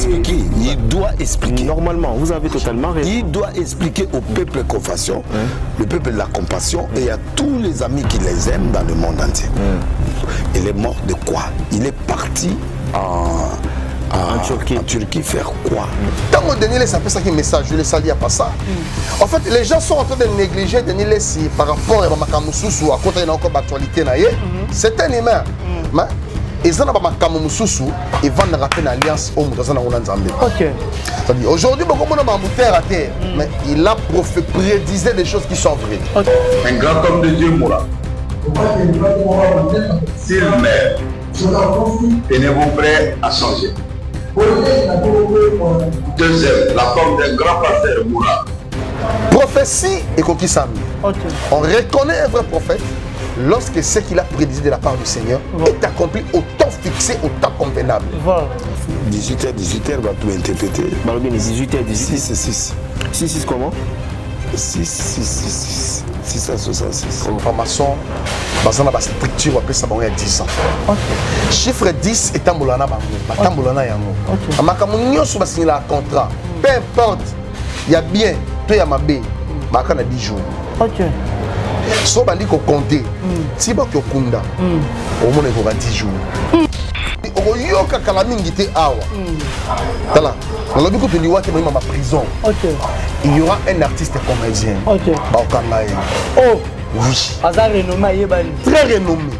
expliquer. Il doit expliquer. Normalement, vous avez totalement raison. Il doit expliquer au peuple compassion, le peuple de la compassion, et à tous les amis qui les aiment dans le monde entier. Il est mort de quoi? Il est parti en Turquie faire quoi? Tant que Daniel ça fait ça qui message, je le salue à pas ça. En fait, les gens sont en train de négliger Daniel par rapport à Makamususu, à côté de encore d'actualité. C'est un humain. Mais ils ont Makamususu et vont rater une alliance au monde. Aujourd'hui, beaucoup de gens ont raté, mais il a prédisé des choses qui sont vraies. Un grand homme de Dieu, Moura. S'il meurt, tenez-vous prêts à changer. Deuxième, la forme d'un grand pasteur Moura. Prophétie et Kokisami. On reconnaît un vrai prophète lorsque ce qu'il a prédit de la part du Seigneur est accompli au temps fixé, au temps convenable. 18h, va tout interpréter. 18h, 18h. 6. 6 comment? 6 à 66. Information basée sur la structure, on appelle ça 10 ans. Chiffre 10 est tambolana bango. Tambolana yango. Makamunyo sur signer un contrat. Peu importe, il y a bien, toi il y a ma B. Makana 10 jours. So bandi ko compter. Si ba ko kunda. Au moins il faut 10 jours. Oyoka kala mingi te awa. Tala. On a vu que tu dis ouais tu ma prison. Il y aura un artiste comédien. Ba okanga ye. Oh, oui. Azar renommé yebani. Très renommé.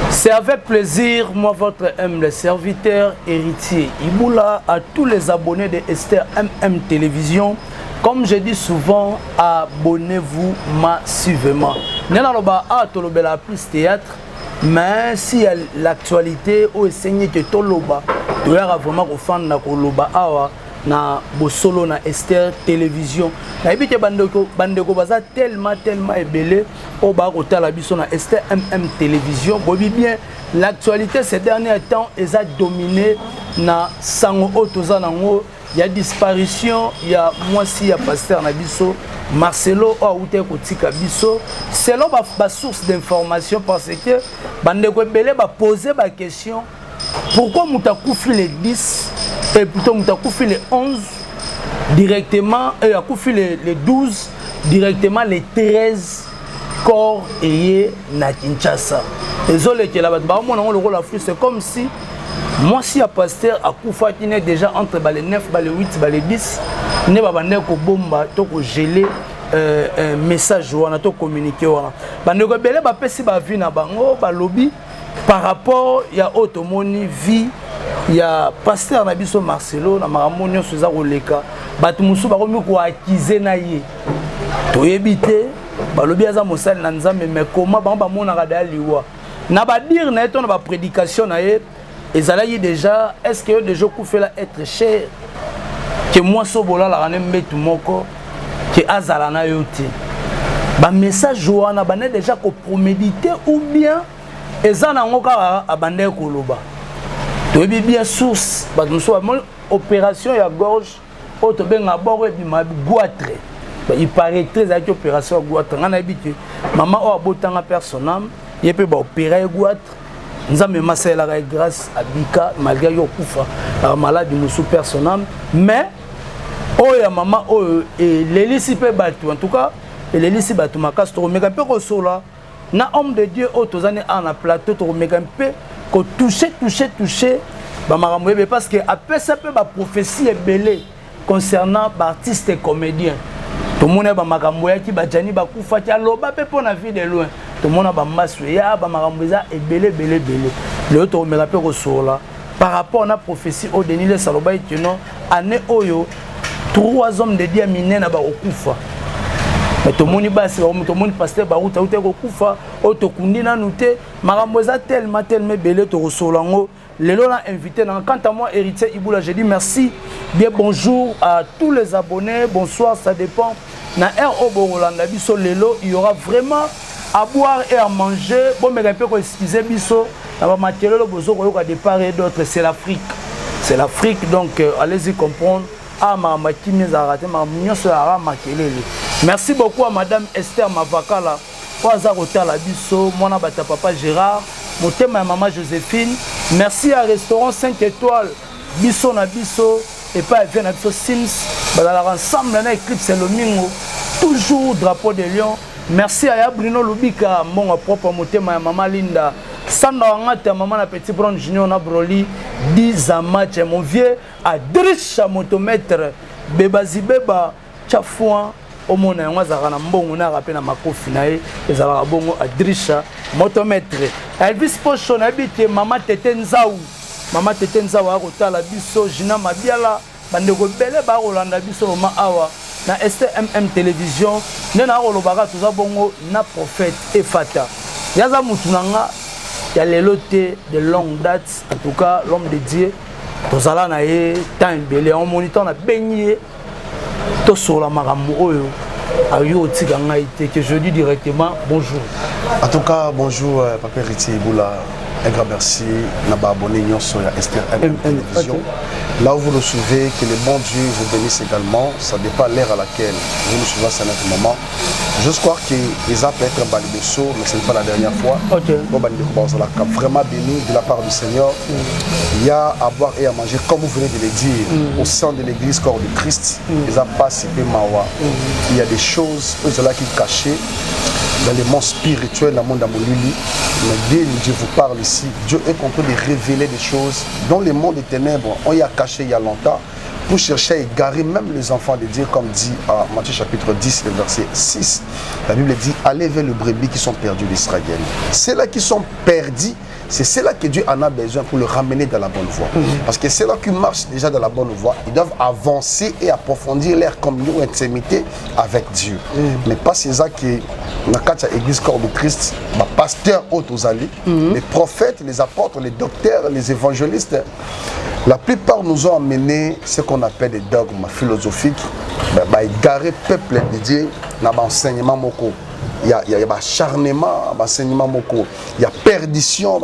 C'est avec plaisir, moi votre humble serviteur, héritier Iboula, à tous les abonnés de Esther MM Télévision. Comme je dis souvent, abonnez-vous massivement. Nenaloba a tolobela plus théâtre, mais si l'actualité ou enseigné que toloba, tu verras vraiment au fan na koloba awa na bosolo na Esther Télévision. Na ebite bandeko baza tellement ébélé au ba kotala biso na Esther MM Télévision. Bobi bien l'actualité ces derniers temps est dominé na sango otoza nango. Il y a disparition, il y a moi si il y a pasteur na biso Marcelo a outé kotika biso selon ba source d'information parce que bandeko ébélé ba poser ba question pourquoi Moutakoufli les 10 et plutôt Moutakoufli les 11 directement et Akoufi les 12 directement les 13 corps et na Kinshasa. Désolé que là-bas le rôle c'est comme si moi si un pasteur Akoufa qui est déjà entre les 9 les 8 les 10 ne va pas ko bomba to ko geler message wana to communiquer wana bande ko belé ba pesi ba vie na bango ba lobby par rapport il y a automoni vie il y a pasteur na biso Marcelo na maramonio soza koleka batu musu ba komi ko accuser na ye to yebite ba lobby aza mosali na nzambe mais comment ba mona ka daliwa na ba dire na to na ba prédication na ye ezalaki déjà est-ce que déjà koufé la être cher que moi sobola la ranem metu moko que azala na yote ba message wana ba déjà ko promédité ou bien ezana ngoka abande koloba to bien source ba muso opération ya gorge auto benga boro et ma goitre il paraît très à opération goitre ngana habitué maman o abotanga personnam yepé ba opérer goitre nzambe masela grâce à Bika malgré yo kufa maladie musu personnam mais oh ya maman oh et l'élisi pe batu en tout cas et l'élisi batu makastro mega pe ko sola na homme de Dieu autozane en plateau to mega pe ko toucher ba maramwebe parce que après ça peut ba prophétie est belé concernant artistes et comédiens tout le monde ba makamboya ki ba jani ba kufa ti aloba pe pona vie de loin tout le monde ba masouya ba makamboza est belé le to mega pe ko sola par rapport à prophétie au Denis le Saloba et non année oyo 3 hommes de Dieu minés na ba okufa mais tout le monde basi tout le monde pasteur ba uta okufa o to kundi na nuté makamboza tellement belé to solango Les lots invité. Quant à moi, Héritier Iboula, je dis merci. Bien bonjour à tous les abonnés. Bonsoir, ça dépend. Dans R.O. Borolanda, biso lelo, il y aura vraiment à boire et à manger. Bon, mais un peu qu'on excuse biso. Dans ma matière, le bozo de part et d'autre, c'est l'Afrique. C'est l'Afrique, donc allez-y comprendre. Ah, ma matine, merci beaucoup à Madame Esther Mavakala. La biso, mon papa Gérard, mon thème à maman Joséphine. Merci à Restaurant 5 étoiles, biso na biso, et pas bien biso Sims. Ensemble, on a Eclipse et Lomingo, toujours drapeau de Lyon. Merci à Bruno Lubika, mon propre mon thème à maman Linda. Sanda Wangata, maman la petit Brown Junior na Broly, 10 ans match, mon vieux, à Drisha motomètre, Bebazi Beba, Tchafouan. Au monde on a un bon na rappelé na makofi na e ezala bongo Adrisha motomètre Elvis Pochon habite mama Tete Nzaou a kotala biso Jina Mabiala bandeko bele ba Rolanda biso ma awa na STMM télévision na rolobaka toza bongo na prophète Efata yaza mutunanga ya lelote de longue date en tout cas l'homme de Dieu tozala na e temps belé en moniteur na beigné tout sur la maramou que je dis directement bonjour. En tout cas, bonjour Papa Héritier Iboula. Un grand merci n'a abonné sur la STMM télévision. Là où vous le suivez, que le bon Dieu vous bénisse également. Ça dépend l'ère à laquelle vous le suivez à ce moment. Je crois que les appels être balibesso, mais ce n'est pas la dernière fois. Bon, vraiment béni de la part du Seigneur. Il y a à boire et à manger, comme vous venez de le dire, au sein de l'église corps de Christ. Les appels mawa. Il y a des choses qui sont cachées dans le monde spirituel, dans le monde d'Amolili. Mais dès que Dieu vous parle ici, Dieu est capable de révéler des choses dans le monde des ténèbres. On y a caché il y a longtemps pour chercher à égarer même les enfants de Dieu, comme dit à Matthieu chapitre 10, le verset 6. La Bible dit, allez vers les brebis qui sont perdus d'Israël. Ceux-là qui sont perdus, c'est ceux-là que Dieu en a besoin pour le ramener dans la bonne voie. Parce que ceux-là qui marchent déjà dans la bonne voie, ils doivent avancer et approfondir leur communion et intimité avec Dieu. Mais pas ceux-là qui, dans l'église corps de Christ, les pasteurs aux alliés, les prophètes, les apôtres, les docteurs, les évangélistes, la plupart nous ont amené ce qu'on appelle des dogmes philosophiques, égarer le peuple de Dieu dans l'enseignement moko. Il y a acharnement, il y a perdition,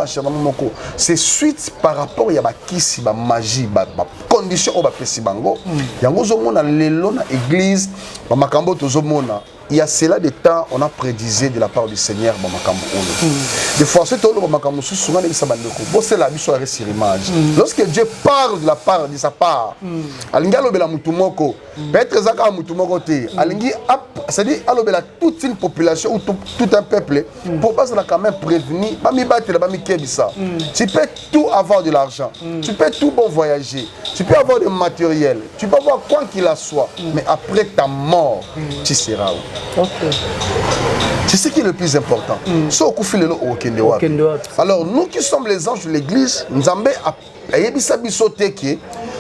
c'est suite par rapport à la magie, la condition où il y a l'église, il y a cela des temps, on a prédisé de la part du Seigneur. Des fois, c'est lorsque Dieu parle de la part de sa part, c'est-à-dire toute une population ou tout un peuple, pour pas quand même prévenir, tu peux tout avoir de l'argent, tu peux tout bon voyager, tu peux avoir du matériel, tu peux avoir quoi qu'il en soit, mais après ta mort, tu seras où? C'est ce qui est le plus important. Alors nous qui sommes les anges de l'église,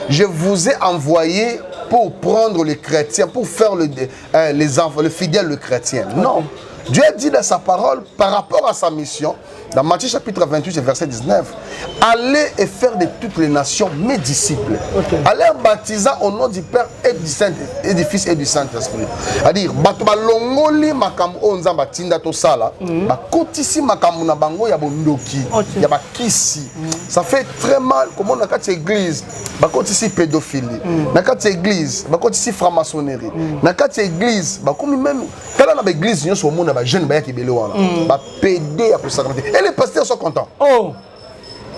je vous ai envoyé pour prendre les chrétiens, pour faire les enfants, le fidèle, le chrétien. Non. Dieu a dit dans sa parole, par rapport à sa mission, dans Matthieu chapitre 28, verset 19, allez et faire de toutes les nations mes disciples. Allez baptiser au nom du Père et du Saint et du Fils et du Saint-Esprit. C'est-à-dire, longoli makambo onza batinda to sala, bakotisi makambo na bango ya bondoki, ya bakisi. Ça fait très mal comme on a quatre églises, bakotisi pédophilie. Na quatre églises, bakotisi franc-maçonnerie. Na quatre églises, bakomi même kala na église nyo so mona ba jeune ba ki belo wana. Ba pédé ya ko sacramenté. Et les pasteurs sont contents. Oh!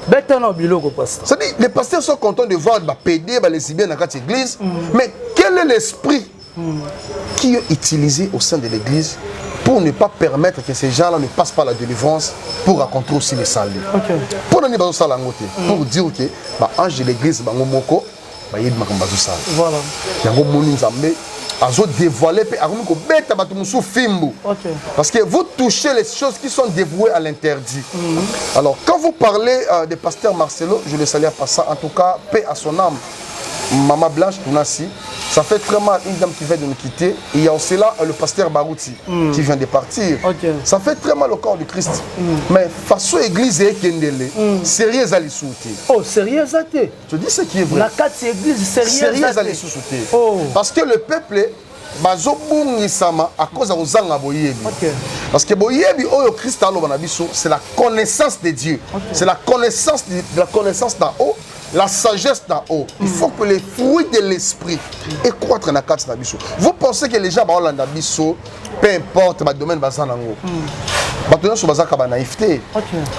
C'est-à-dire, les pasteurs sont contents de voir les pédés, les lesbiennes dans cette église. Mais quel est l'esprit qui est utilisé au sein de l'église pour ne pas permettre que ces gens-là ne passent pas la délivrance pour raconter aussi les saluts? Pour dire que l'ange de l'église, voilà. Dévoiler parce que vous touchez les choses qui sont dévouées à l'interdit. Alors quand vous parlez de pasteur Marcelo, je le salue à passant, en tout cas paix à son âme. Maman Blanche Tounassi. Ça fait très mal, une dame qui vient de nous quitter. Et il y a aussi là le pasteur Barouti qui vient de partir. Ça fait très mal au corps du Christ. Mais face à l'église et Kendele, sérieux à les soutenir. Oh, sérieux à l'église. Je dis ce qui est vrai. La 4 église, sérieux à les soutenir. Parce que le peuple, à cause de Zanga Boyebi. Parce que Boyebi, oh Christ, c'est la connaissance de Dieu. C'est la connaissance d'en haut. La sagesse d'en haut. Il faut que les fruits de l'esprit et croître dans la carte de Nabiso. Vous pensez que les gens ont Nabiso, peu importe le domaine bazanango.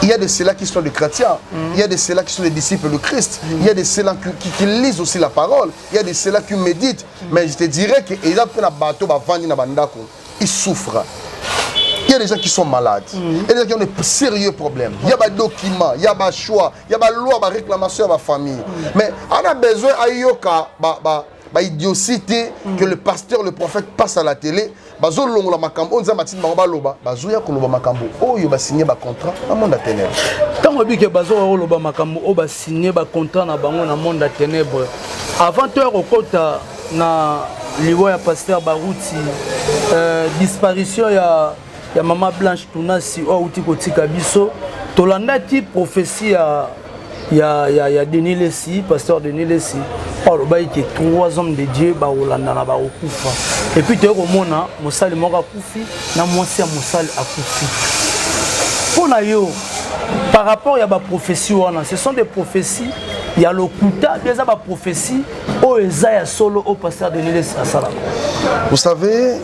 Il y a de ceux-là qui sont des chrétiens, il y a de ceux-là qui sont des disciples de Christ, il y a de ceux-là qui lisent aussi la parole, il y a de ceux-là qui méditent. Mais je te dirais que ils souffrent. Il y a des gens qui sont malades, il y a des gens qui ont de sérieux problèmes. Il y a des documents, il y a des choix, il y a des lois, des réclamations à la famille. Mais on a besoin d'idiotie que le pasteur, le prophète passe à la télé. On a signé un contrat dans le monde des ténèbres. Quand on a signé un contrat dans le monde des ténèbres, avant de faire na liwa ya pasteur Barouti, disparition ya Maman Blanche Tounassi o uti kotika biso tolanda ti prophétie ya Denis Lessi, pasteur Denis Lessi. Alors bah il y a 3 hommes de Dieu ba olanda na ba okufa. Et puis tu remona mosali moko akufi na mwasi ya mosali akufi. Pona yo par rapport ya ba prophétie wana, ce sont des prophéties il y a le kuta des ba prophéties o ezaya solo au pasteur Denis Lessi asala. Vous savez,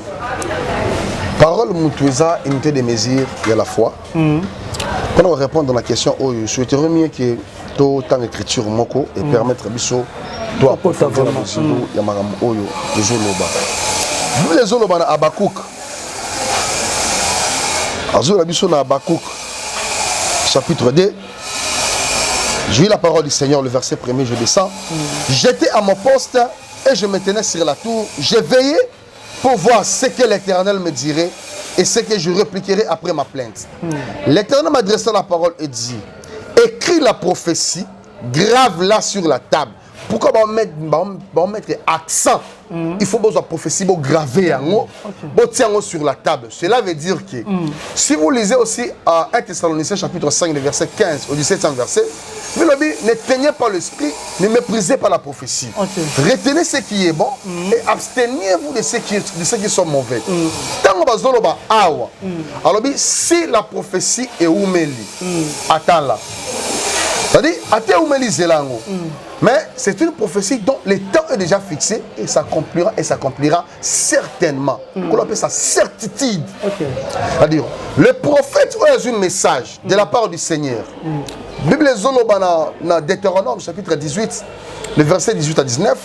parole Moutouza, unité de mesure, il y a la foi. Quand on va répondre à la question, je souhaiterais mieux que tout temps d'écriture moko et permettre à Bissot de approfondir la mesure, il y a Maram Oyo, les Zoloba. Nous les Zoloba à Abakouk. Azul Bissot à Abakouk, chapitre 2. J'ai eu la parole du Seigneur, le verset 1er, je descends. J'étais à mon poste et je me tenais sur la tour. Je veillais pour voir ce que l'Éternel me dirait et ce que je répliquerai après ma plainte. L'Éternel m'adressa la parole et dit, écris la prophétie, grave-la sur la table. Pourquoi on mettre accent? Il faut que la prophétie graver sur la table. Cela veut dire que si vous lisez aussi 1 Thessaloniciens chapitre 5, le verset 15 au 17e verset, vous ne teignez pas l'esprit, ne méprisez pas la prophétie. Retenez ce qui est bon et abstenez-vous de ceux qui sont mauvais. Alors, si la prophétie est oumeli, attends-la. C'est-à-dire, attends oumeli zelango. Mais c'est une prophétie dont le temps est déjà fixé et s'accomplira certainement. On appelle ça certitude. C'est-à-dire, le prophète a un message de la part du Seigneur. Bible Zoloba dans Deutéronome chapitre 18, le verset 18 à 19.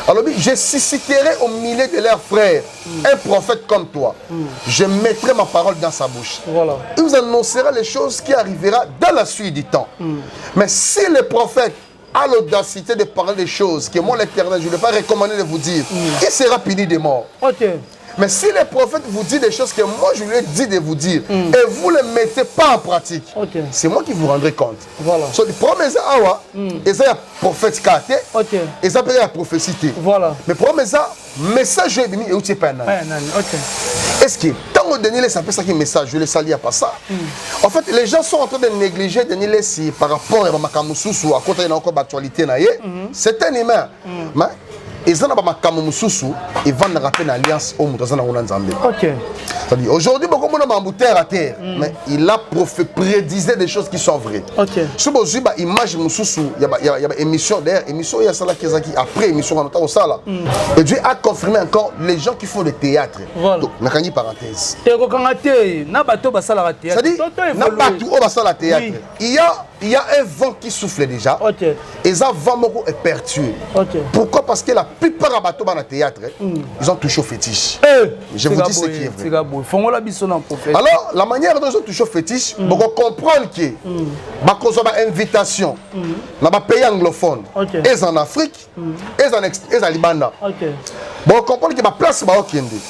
Alors, je susciterai au milieu de leurs frères un prophète comme toi. Je mettrai ma parole dans sa bouche. Voilà. Il vous annoncera les choses qui arriveront dans la suite du temps. Mais si le prophète a l'audacité de parler des choses que moi, l'Éternel, je ne vais pas recommander de vous dire, il sera puni de mort. Mais si le prophète vous dit des choses que moi, je lui ai dit de vous dire, et vous ne les mettez pas en pratique, c'est moi qui vous rendrai compte. Voilà. So, les promesses, ils ont un prophète carté, ils ont un prophétie. Voilà. Mais promesses, message, et où tu es pas un Est-ce que, tant que Denis Lessi a fait ça, message, je ne le salue pas ça. En fait, les gens sont en train de négliger Denis Lessi par rapport à Makamoussousou, à côté de encore d'actualité. C'est un humain. Mais, ils ont ils vont rappeler l'alliance au c'est-à-dire, aujourd'hui, beaucoup de gens sont à terre, mais il a prédisé des choses qui sont vraies. Si vous avez une image, il y a une émission, d'ailleurs, émission, il y a ça qui après émission, et Dieu a confirmé encore les gens qui font le théâtre. Donc, on a une parenthèse. C'est-à-dire, il y a un vent qui souffle déjà, et ça vent est perturbé. Pourquoi? Parce que la plupart des bateaux dans le théâtre, ils ont touché au fétiche. Je vous dis ce qui est vrai. Alors, la manière dont ils ont touché au fétiche, vous comprenez que ils ont une invitation dans les pays anglophones, et en Afrique, et en Liban. Vous comprenez que la place est au Kende.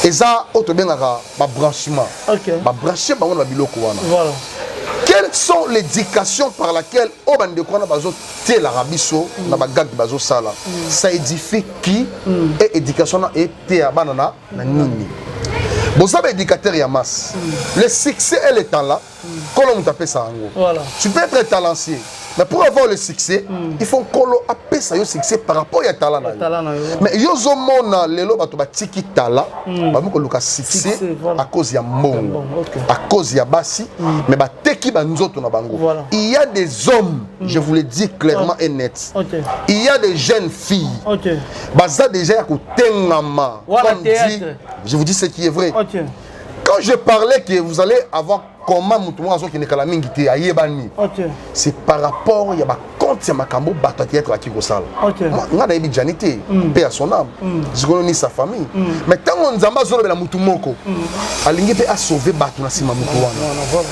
Et ça, il y a un branchement. Un branchement dans le biloko. Quel quelles sont les éducations par laquelle Obandekwana bazo té la rabiso na bagag bazo sala ça édifie qui et éducation na été à banana na nini vous avez éducateur ya masse le succès et le talent comment on t'appelle ça voilà tu peux être talentueux mais pour avoir le succès il faut colo appeler ça le succès par rapport à talent mais yozo mona lelo bato ba tiki talent ba moko luka succès à cause ya mbongo à cause ya basi mais ba teki ba nzoto na bango il y a des hommes je vous le dis clairement et net il y a des jeunes filles baza déjà ya kotengama comme dit je vous dis ce qui est vrai quand je parlais que vous allez avoir comment mutumo azo ki nekala mingi te ayebani c'est par rapport ya ba compte ya makambo bato théâtre ki ko sala nga na yebi janité paix à son âme zikono ni sa famille mais tango nzamba zo la mutumoko alingi pe a sauver bato na sima mutu wana.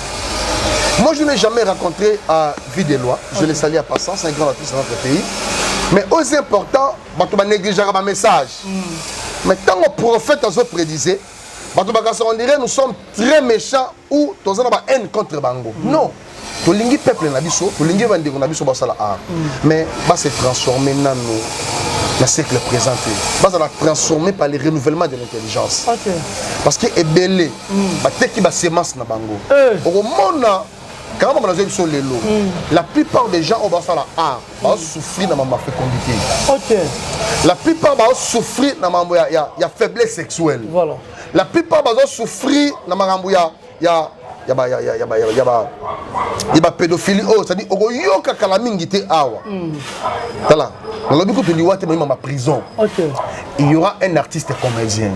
Moi je n'ai jamais rencontré à Vidélois, je l'ai sali à passant, c'est un grand artiste dans notre pays, mais aussi important bato ba négliger ba message mais tango prophète azo prédisait on dirait nous sommes très méchants ou tous en haine contre Bango. Non. To lingi peuple na biso, to lingi bande na biso basala art. Mais va se transformer dans le siècle présenté. Va se transformer par le renouvellement de l'intelligence. Parce que ebelé, ba teki ba semence na Bango. Au monde quand on a besoin de l'élo, la plupart des gens au basala art vont souffrir dans ma fécondité. La plupart vont souffrir dans ma faiblesse sexuelle. Voilà. La plupart vont souffrir dans ma pédophilie. C'est-à-dire que la mingité awa. Ma prison. Il y aura un artiste comédien.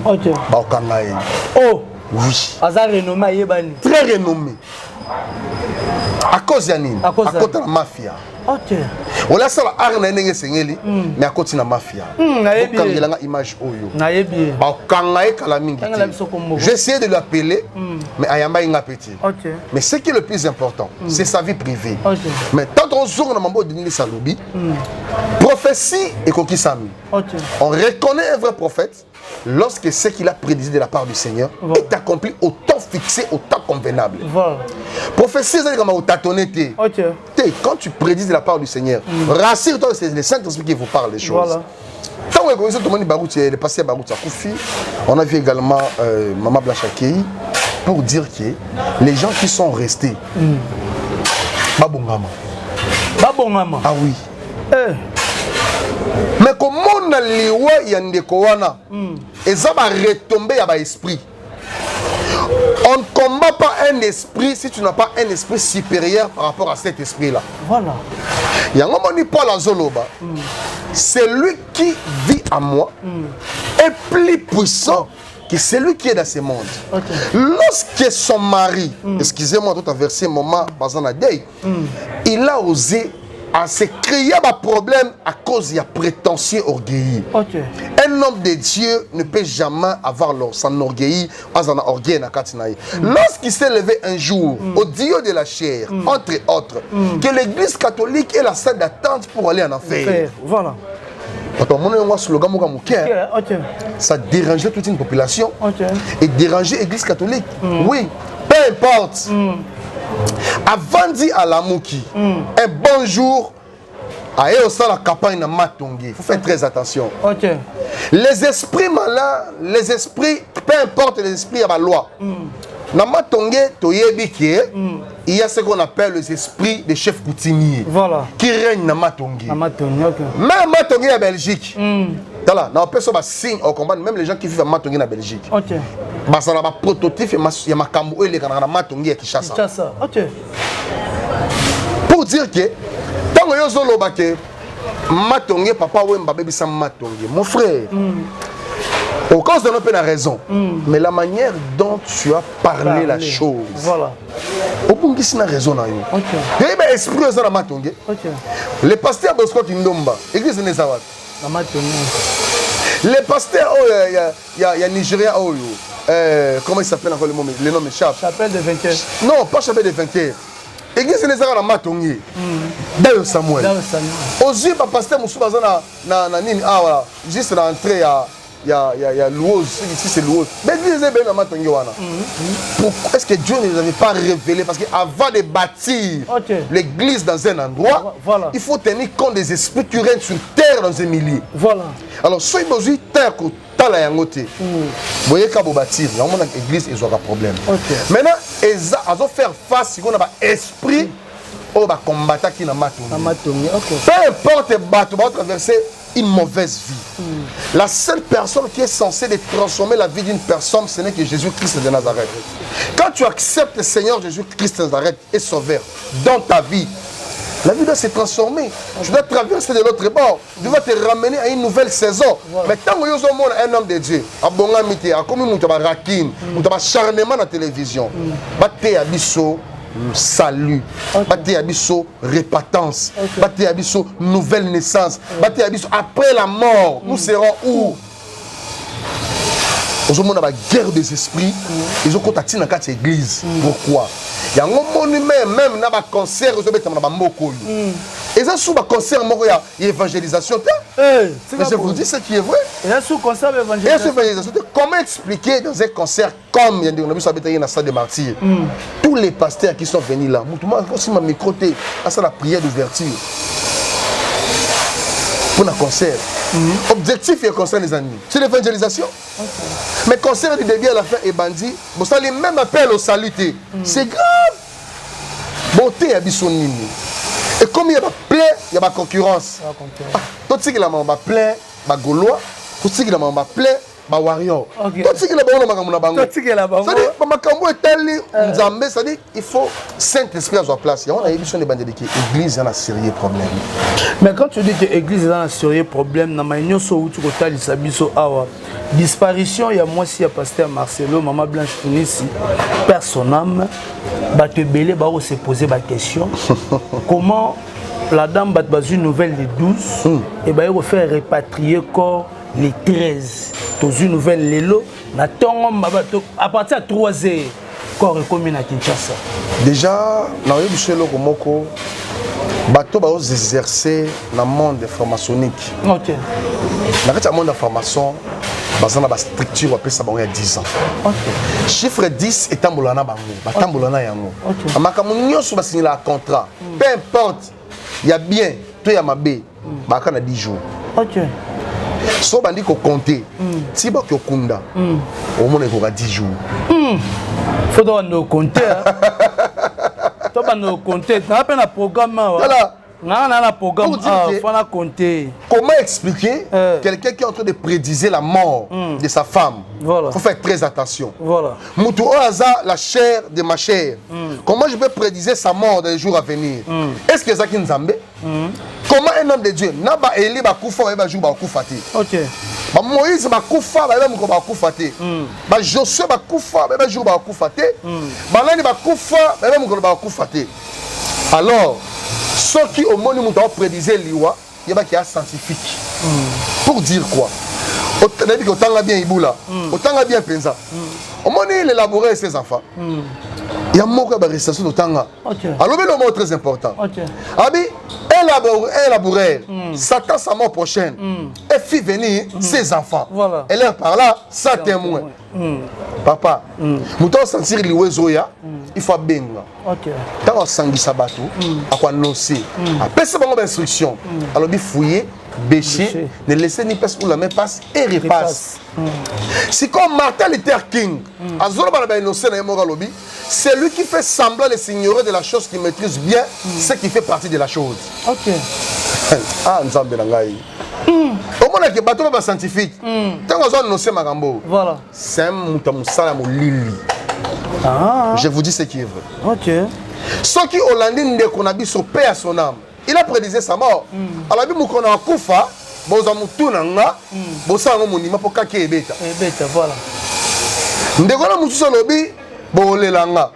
Oh. Oui. Très renommé. À cause de Yanine. À cause de la mafia. Ok. On a ça la arme n'engé sengeli, mais à cause de la mafia. Quand il y a une image oyo. J'ai essayé de l'appeler, mais Ayamba est petit. Mais ce qui est le plus important, c'est sa vie privée. Mais tant qu'on joue dans mambo de Nili Saloubi, prophétie et coquille Sami. On reconnaît un vrai prophète lorsque ce qu'il a prédit de la part du Seigneur est accompli au temps fixé, au temps convenable. Prophétie, c'est comme au tâtonneté. Quand tu prédis de la part du Seigneur, rassure-toi, c'est le Saint-Esprit qui vous parle des choses. Quand on a vu également Maman Blachakei pour dire que les gens qui sont restés, Babongama. Ah oui. Mais comme on a liwa yandeko wana, et ça va retomber à l'esprit. On ne combat pas un esprit si tu n'as pas un esprit supérieur par rapport à cet esprit-là. Voilà. Yangomoni Paul Azoloba, celui qui vit à moi est plus puissant que celui qui est dans ce monde. Lorsque son mari, excusez-moi tout à verser moment, il a osé à se créer un problème à cause de prétentieux orgueilleux. Un homme de Dieu ne peut jamais avoir son orgueil, lorsqu'il s'est levé un jour au Dieu de la chair, entre autres, que l'église catholique est la salle d'attente pour aller en enfer. Voilà. Ça dérangeait toute une population et dérangeait l'église catholique. Oui, peu importe. Avant dit à la Mouki, un bonjour, à Eosa la campagne na Matongi. Il faut faire très attention. Les esprits malins, les esprits, peu importe les esprits à la loi. Na Matongi, il y a ce qu'on appelle les esprits des chefs coutumiers qui règnent na Matongi. Même Matongi en Belgique. Là, on peut se signe au combat, même les gens qui vivent à Matongi en Belgique. Ça a un prototype, il y a Makambo et les Matongi à Kinshasa. Pour dire que, tant que vous Matongi, papa ou Mbabebi Sam Matongi, mon frère, au cause de nos peines, raison, mais la manière dont tu as parlé la chose, voilà. Au bout de ça, raison. Il y a un esprit à Matongi. Le pasteur Bosco Kindomba, l'église de Nezawat. Les pasteurs, il y a Nigeria, comment il s'appelle encore le nom m'échappe. Chapelle de 21. Non, pas chapelle de 21. Église de Nezawat à Matongi. Dayo Samuel. Aux yeux, le pasteur Moussou Bazana, juste l'entrée louose, ici c'est louose. Mais est-ce que Dieu ne les avait pas révélés? Parce qu'avant de bâtir l'église dans un endroit, il faut tenir compte des esprits qui règnent sur terre dans un milieu. Voilà. Alors, si vous avez terre, vous voyez quand vous bâtir, l'église, ils auront un problème. Maintenant, ils vont faire face à l'esprit qui va combattre qui n'a pas peu importe, ils vont traverser une mauvaise vie. La seule personne qui est censée de transformer la vie d'une personne, ce n'est que Jésus-Christ de Nazareth. Quand tu acceptes le Seigneur Jésus-Christ de Nazareth et Sauveur dans ta vie, la vie doit se transformer. Tu dois traverser de l'autre bord. Tu dois te ramener à une nouvelle saison. Mais tant que tu es un homme de Dieu, tu as comme un rakin, tu as acharnement dans la télévision, tu as salut, tu as répatance, tu as nouvelle naissance, tu as après la mort, nous serons où? Aujourd'hui, on a la guerre des esprits. Ils ont contacté dans cette église. Pourquoi? Il y a un monument, même dans le concert, ils ont et ça, sous le concert, il y a évangélisation. Mais je vous dis ce qui est vrai. Il y a sous concert évangélisation. Comment expliquer dans un concert comme il y a dans la salle des martyrs, tous les pasteurs qui sont venus là, aussi ma microté, à la prière d'ouverture pour un concert. Objectif et concert des amis, c'est l'évangélisation. Mais concert du début à la fin est bandit. Bon, ça les mêmes appels au salut. C'est grave. Beauté à Bissonini. Et comme il y a plein, il y a ma concurrence. Tout ce qui est là, on va plein, ma Gaulois. Tout ce qui est là, on va plein, ma Warrior. Tout ce qui est là, on va plein. Tout ce qui est là, on va plein. Ma Cambo est telle, Nzambé, ça dit il faut Saint-Esprit à sa place. Il y a une émission de bandits qui l'église a un sérieux problème. Mais quand tu dis que l'église a un sérieux problème, dans ma union, tu as disparition, il y a moi aussi, il y a pasteur Marcelo, maman Blanche Tunissi, personne âme, te belé, se poser la question. Comment la dame bat une nouvelle de 12 et il va faire répatrier corps les 13 dans une nouvelle lélo, à partir de 3 heures, corps est commis à Kinshasa. Déjà, dans le Michel Komoko, bateau va exercer dans le monde franc-maçonnique. Dans le monde de la formation, dans la structure, on a 10 ans. Chiffre 10 est en Bolana Bango. Batambolana Yango. Amakamunion sur un contrat. Peu importe, il y a bien, tout y a ma B. Bakana 10 jours. Si on dit qu'on compte, si on compte, au moins il y a 10 jours. Il faut nous compter. Il faut nous compter. On a un programme. Comment expliquer quelqu'un qui est en train de prédiser la mort de sa femme? Il faut faire très attention. Moutou Aza, la chair de ma chair. Comment je peux prédiser sa mort dans les jours à venir? Est-ce que c'est ça qui nous embête? Comment un homme de Dieu n'a pas élu Bakoufa et Bajou Bakoufati? Moïse Bakoufa et même Bakoufati. Josué Bakoufa et Bajou Bakoufati. Banani Bakoufa et même Bakoufati. Alors, ceux qui au monde nous ont prédisé l'Iwa, il y a un scientifique. Pour dire quoi? Autant bien Iboula, autant bien Penza. Au monde il élaborait ses enfants. Il y a un mot qui est resté au Tanga. Alors, le mot très important. Abi, élaborer Satan sa mort prochaine et fit venir ses enfants. Et leur par là, ça témoin. Papa, nous devons sentir l'ouézoya, il faut benga. Quand on sent sabato, à quoi annoncer. Après, c'est une instruction. Alors, il faut fouiller, bêcher, ne laisser ni passe où la main passe et repasse. Si comme Martin Luther King, c'est lui qui fait semblant de s'ignorer de la chose qu'il maîtrise bien, ce qui fait partie de la chose. Ah, nous sommes bien. Au moins, il y a des scientifiques. Tant qu'on a annoncé Magambo, c'est un moutamoussala moulili. Je vous dis ce qui est vrai. Ceux qui Hollandais qu'on a dit sur paix à son âme, il a prédisé sa mort. Alors, il y a un Koufa, boza mutunanga, bosa ngo monima pour kake ebeta. Ebeta, voilà. Ndekona mutuso lobi, bolelanga.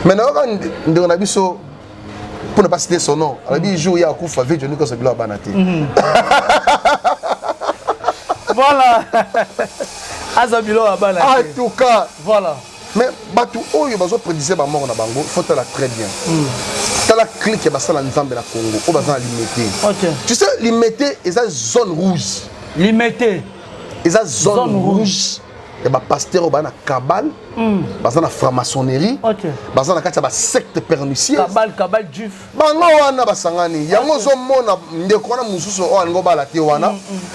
Maintenant, quand on a biso, pour ne pas citer son nom, on a dit il joue, il y a un Koufa, vite, je ne sais pas banate. Voilà. Azabilo a banate. En tout cas, voilà. Mais Batou, oh, il y a besoin de prédiser ma mort dans Bango, il faut la très bien. Tu as la clé qui est dans la Nzambe de la Congo, on va limiter. Tu sais, limiter, il y a une zone rouge. Limiter. ils ont zone rouge. Il y a des pasteurs qui ont cabale, ils ont franc-maçonnerie, ils ont une secte pernicieuse. Cabale juif. Bango wana basangani. Yango zomona ndeko na mususu o ngo bala te wana.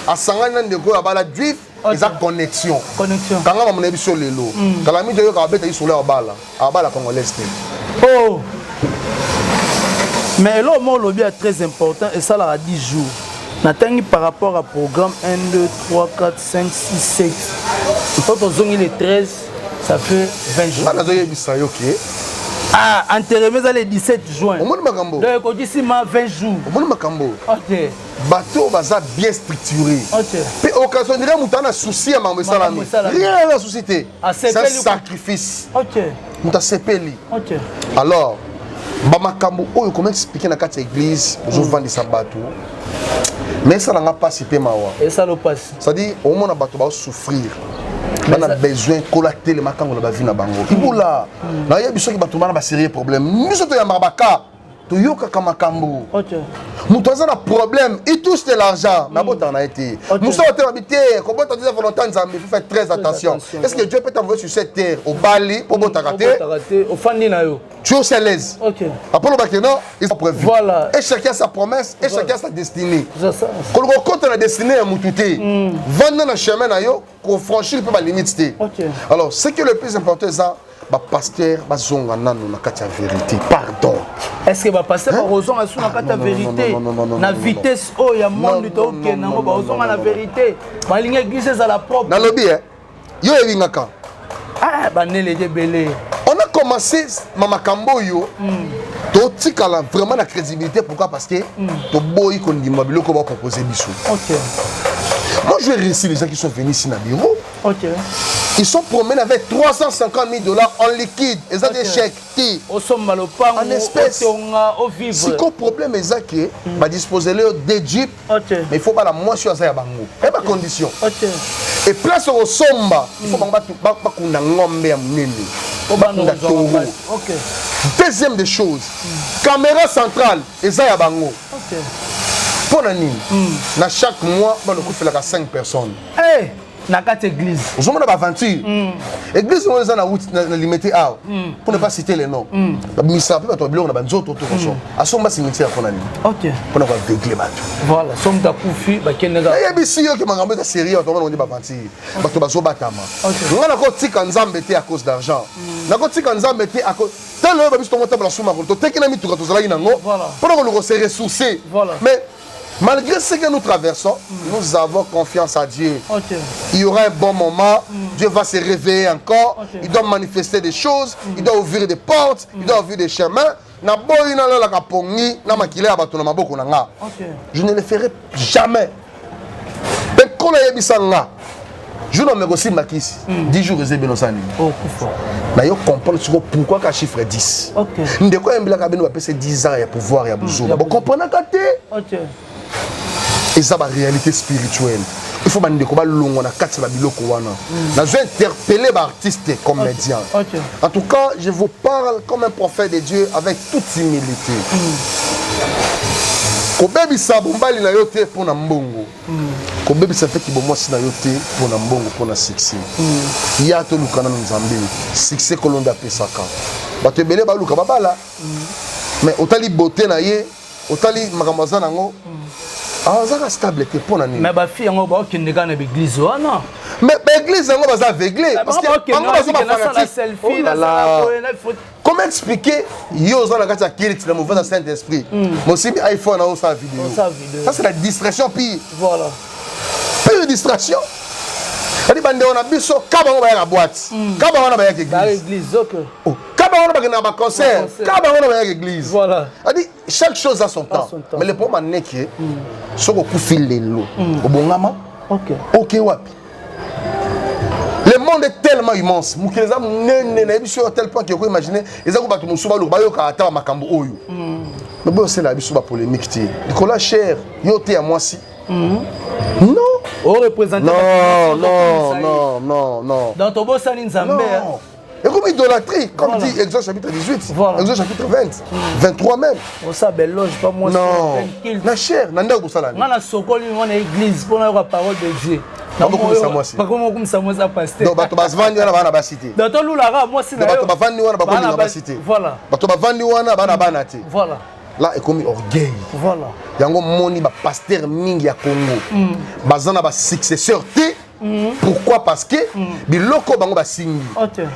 Asangani ndeko ya bala juif, ils ont connexion. Connexion. Kanga mamona biso lelo. Kala mi de ka beta isolo ya bala. Abala congolaise. Oh. Mais là, mon lobby est très important et ça là a 10 jours. N'atteigne par rapport au programme 1, 2, 3, 4, 5, 6, 7. Quand on a les 13, ça fait 20 jours. Ah, enterrement les 17 juin. Donc, on dit ici 20 jours. Ok. Bateau baza bien structuré. Ok. Occasion dirait moutana souci à mambe salami. Rien la société. C'est un sacrifice. Ok. Mouta sepeli. Ok. Alors, bamakambo oyo comment expliquer na kati église, je vends sa bateau. Mais ça n'a pas cité mawa. Et ça le passe. C'est-à-dire au moins bateau va souffrir. On a besoin de collater les makambo na ba vie na bango. Ibula. Na ya biso ki bateau na ba sérieux problème. Nous sommes ya mabaka. To yoka kama kambo. OK. Mutoza na problème, il touche de l'argent. Na bota na été. Nous sommes habité, comment on dit volontaire Nzambe, il faut faire très attention. Est-ce que Dieu peut t'envoyer sur cette terre au Bali pour bota rater? Au fandi na yo. Tu es à l'aise. OK. Après le Bakeno, ils sont prévus. Voilà. Et chacun sa promesse, et chacun sa destinée. C'est ça. Quand on compte la destinée à Moutouté, vendre dans le chemin na yo, qu'on franchit pas la limite. OK. Alors, ce qui est le plus important c'est ba pasteur ba zonga nanu na kati ya vérité. Pardon. Est-ce que ba pasteur ba rozonga sous na kati ya vérité? Na vitesse o ya monde to okena ngo ba rozonga na vérité. Ba linga église za la propre. Na lobby yo evingaka. Ah ba nele de belé. On a commencé mama kamboyo. Totikala vraiment la crédibilité pourquoi parce que to boy ko ndima biloko ba proposer biso. OK. Moi je vais réussir les gens qui sont venus ici na bureau. OK. Ils sont promenés avec 350 000 $ en liquide. Ils ont des chèques. En espèces. Si le problème est que va disposer des jeeps, mais il faut pas la moitié à bango. Et pas condition. Et place au somba, il faut pas qu'on a ngombe à munene. Deuxième des choses, caméra centrale, et ça à bango. Pour la nuit, dans chaque mois, on fait 5 personnes. Na kati église. Vous avez une aventure. L'église, on est limité à. Pour ne pas citer les noms. Mais ça peut être on a besoin d'autres choses. À son bas, c'est une limité à Konani. OK. Pour ne pas régler ma. Voilà. Somme ta koufi, bah quel n'est pas. Il y a des signaux qui m'ont ramené sérieux. On dit aventure. Parce que baso batama. On a encore tic en zambété à cause d'argent. On a encore tic en zambété à cause. Tant le babi ton montant la somme à vol. Toi, qui n'a mis tout quand tu as là, voilà. Pour qu'on se ressourcer. Voilà. Mais malgré ce que nous traversons, nous avons confiance à Dieu. Okay. Il y aura un bon moment, Dieu va se réveiller encore, il doit manifester des choses, il doit ouvrir des portes, il doit ouvrir des chemins. Je ne le ferai jamais. Je ne me reçois pas 10 jours et je comprends pourquoi le chiffre est 10. Je ne comprends pas 10 ans et pouvoir et pouvoir. Vous comprenez? Et ça, c'est la réalité spirituelle. Il faut que nous interpeller les artistes et comédiens. En tout cas, je vous parle comme un prophète de Dieu avec toute humilité. Kobebi sabumbali na yote pour na mbongo. Kobebi ça fait kibomo si na yote pour na mbongo pour na succès. Ya to lukana nzambe. Succès kolonda pesaka. Bato ebele ba luka babala. Mais otali beauté na ye, otali makambaza nango. Ah, ça a stabilité pour nani. Mais ba fille ngo ba okende kana l'église wana. Mais l'église ngo ba za aveuglé parce que ngo ba za selfie la. Comment expliquer yo za na kati ya kirit na mouvement Saint-Esprit. Moi aussi iPhone na sa vidéo. Ça c'est la distraction pire. Voilà. Pire distraction. Ali bande on a biso kaba ngo ba ya boîte. Kaba on a ba ya église. OK. Kaba on a ba na concert. Kaba on a ba ya église. Voilà. Ali chaque chose a son temps. Mais le problème est que soko kufile lelo. Obongama. OK. OK wapi. Le monde est tellement immense. Mukeza nene na biso à tel point que vous imaginez, ezako batu musuba lo bayoka ata makambo oyo. Mais bon c'est la biso ba polémique ti. Nicolas cher, yo te à moi si. Non. Au représentant. Non. Dans ton boss Nzambe. Et comme idolâtrie, comme dit Exode chapitre 18, Exode chapitre 20, 23 même. On s'appelle loge pas moi. Non. La chair, nanda ko sala. Ngana sokoli ngana église pour la parole de Dieu. bakokomisa mwasi bakokomisa mwasi a pasteur donc bato bavandi wana bana basité donc to lulaka mwasi na bato bavandi wana bakomi basité voilà bato bavandi wana bana te voilà là ekomi orgueil voilà yango moni ba pasteur mingi ya Congo bazana ba successeur te pourquoi parce que biloko bango basingi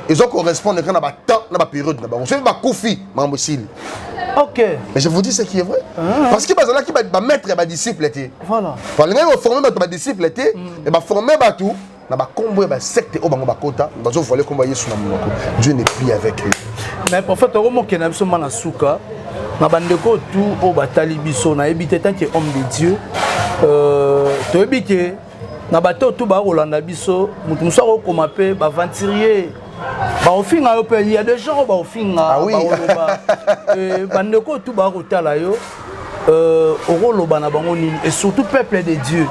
ils ont correspondre quand na ba temps na ba période na bango c'est ba kufi mambo sili. OK. Mais je vous dis ce qui est vrai. Parce que bazala ki ba maître ba disciple te. Voilà. Parce que les former ba disciple te et ba former ba tout na ba combo ba secte o bango ba kota bazo voler combo Yesu na monoko. Dieu n'est plus avec eux. Mais prophète Romo ke na biso mana suka na bandeko tout o batali biso na ebité tant que homme de Dieu to ebité na bato tout ba rolanda biso mutu muso ko koma pe ba venturier ba ofinga yo pe il y a des gens ba ofinga ba oloba bandeko tout ba rotala yo oroloba na bango nini et surtout peuple de Dieu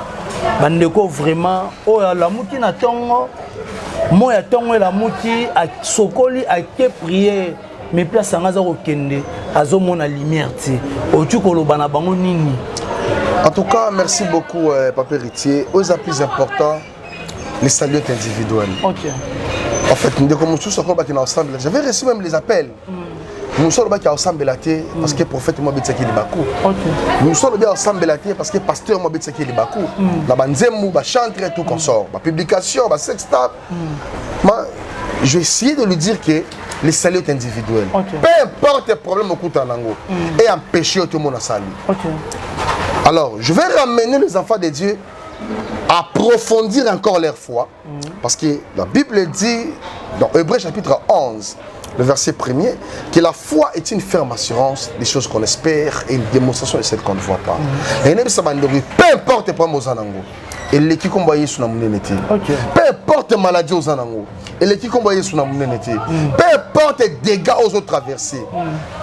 bandeko vraiment o la muti na tongo mo ya tongo la muti a sokoli a ke prier mais place anga za ko kende azomona lumière ti o tu koloba na bango nini. En tout cas, merci beaucoup, Papa Héritier. Aux plus important, les saluts individuels. Ok. En fait, nous sommes tous ensemble. J'avais reçu même les appels. Nous sommes ensemble parce que le prophète m'a dit qu'il est Bakou. Nous sommes ensemble parce que le pasteur m'a dit qu'il est Bakou. La banzemou, la chantre et tout qu'on sort. La publication, la sextape. Je vais essayer de lui dire que les saluts individuels. Peu importe le problème au coup et empêcher tout le monde à saluer. Alors, je vais ramener les enfants de Dieu à approfondir encore leur foi. Parce que la Bible dit, dans Hébreux chapitre 11, le verset 1er, que la foi est une ferme assurance des choses qu'on espère et une démonstration de celles qu'on ne voit pas. Et peu importe le problème aux anango, et les qui combattent sur la monnaie, peu importe la maladie aux anango, et les qui combattent sur la monnaie, peu importe les dégâts aux autres traversés,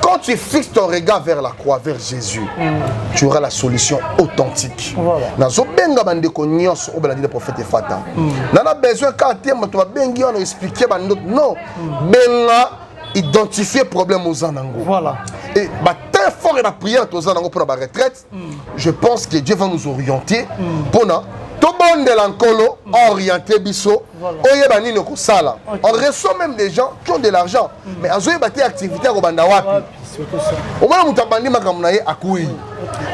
quand tu fixes ton regard vers la croix, vers Jésus, tu auras la solution authentique. Nazo benga bande ko nyos o beladi le prophète Fata. Nana besoin quand thème tu vas bengi on expliquer bandot non. Benga identifier problème aux anango. Voilà. Et très fort et la prière aux anango pour la retraite. Je pense que Dieu va nous orienter pour na tout bon de l'encolo orienté biso. Oyebani no ko sala. On reçoit même des gens qui ont de l'argent mais azoye baté activité ko banda wapi. Au moins, on a bandit makamnaye akui.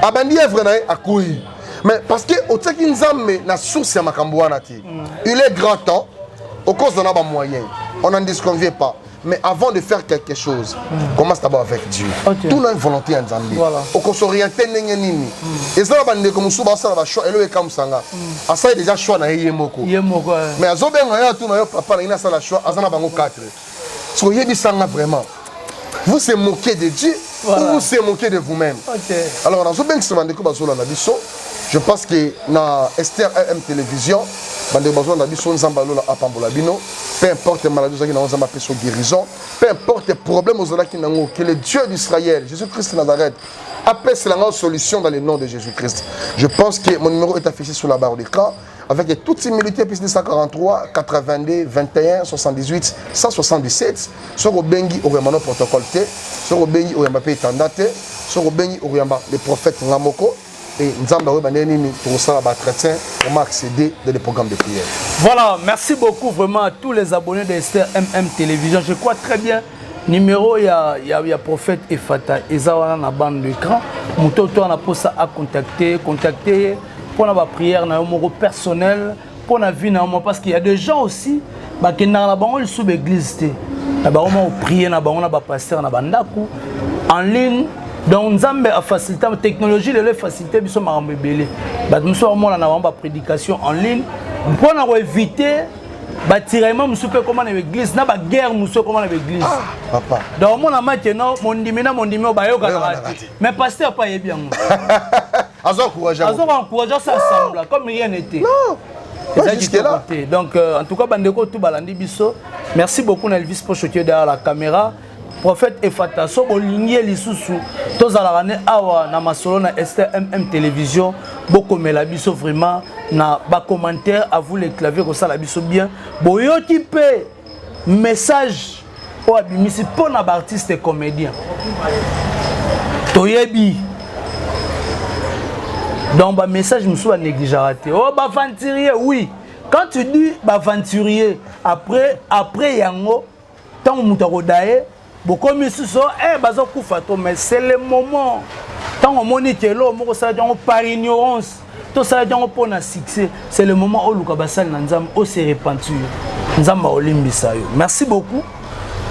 Abandi evrenaye akui. Mais parce que au tsaki nzambe na source ya makamboana ti. Il est grand temps au cause d'en avoir moyen. On n'en disconvient pas. Mais avant de faire quelque chose, commence d'abord avec Dieu. Tout n'a une volonté en Zambie. Au cause orienté n'engé nini. Et ça bande comme souba ça va choix. Elo e kam sanga. Asa déjà choix na yemoko. Mais azobe ngaya tout na yo papa na ina ça la choix. Azana bango 4. So yebi sanga vraiment. Vous se moquez de Dieu ou vous se moquez de vous-même. Alors, je pense que dans Esther AM Télévision, peu importe la maladie, guérison, peu importe les problèmes que le Dieu d'Israël, Jésus-Christ de Nazareth, appelle la solution dans le nom de Jésus-Christ. Je pense que mon numéro est affiché sur la barre d'écran. Avec toutes ces militaires, puis 143, 82, 21, 78, 177, sur Bengi Oriamano protocole T, sur Bengi Oriamapé Tandate, sur Bengi Oriamba, le prophète Ngamoko, et Nzamba Webaneni, pour ça, chrétien, pour accéder dans les programmes de prière. Voilà, merci beaucoup vraiment à tous les abonnés de Esther MM Télévision. Je crois très bien. Numéro, il y a prophète Efata, Ezawana na bande d'écran. Moutoto on a posé à contacter. Pour la prière, na mon personnel, pour la vie, parce qu'il y a des gens aussi qui sont sous l'église. Ils ont prié, ils ont pasteur, en ligne. Donc, nous avons facilité la technologie, de faciliter, nous avons une prédication en ligne. Pour éviter le tiraillement, nous avons comment l'église, nous avons une guerre, nous avons comment l'église. Papa. Donc, maintenant, mon dimina, mais pasteur pas bien. Encourager ça ensemble, comme rien n'était. Non. Donc, en tout cas, Bandeko tout balandi biso. Merci beaucoup Elvis Pochotier derrière la caméra. Prophète Efata, so bolingi lisusu. Tous à la rane awa na masolo na Esther MM Télévision. Beaucoup mela biso vraiment na ba commentaire à vous les claviers comme ça la biso bien. Boyoti pe message o abimisi pour na artiste et comédien. Toyebi. Donc, le message me soit négligé. Oh, bah, venturier, oui. quand tu dis aventurier après yango tant mutako dae bokomi suso bazo kufa to mais c'est le moment tant on moni que lo moko ça donc par ignorance tout ça donc pour na succès c'est le moment où luka basal na nzam au se repentir nzamba olimbisa yo merci beaucoup.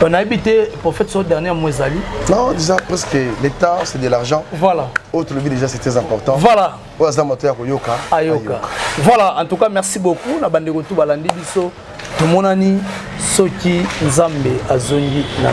On a habité pour faire ce dernier mois. Non, déjà presque l'État c'est de l'argent. Voilà. Autre vie déjà c'est très important. Voilà. Ayoka. Voilà, en tout cas merci beaucoup. Na bande retour balandi biso. Tout monani soki nzambe azongi na.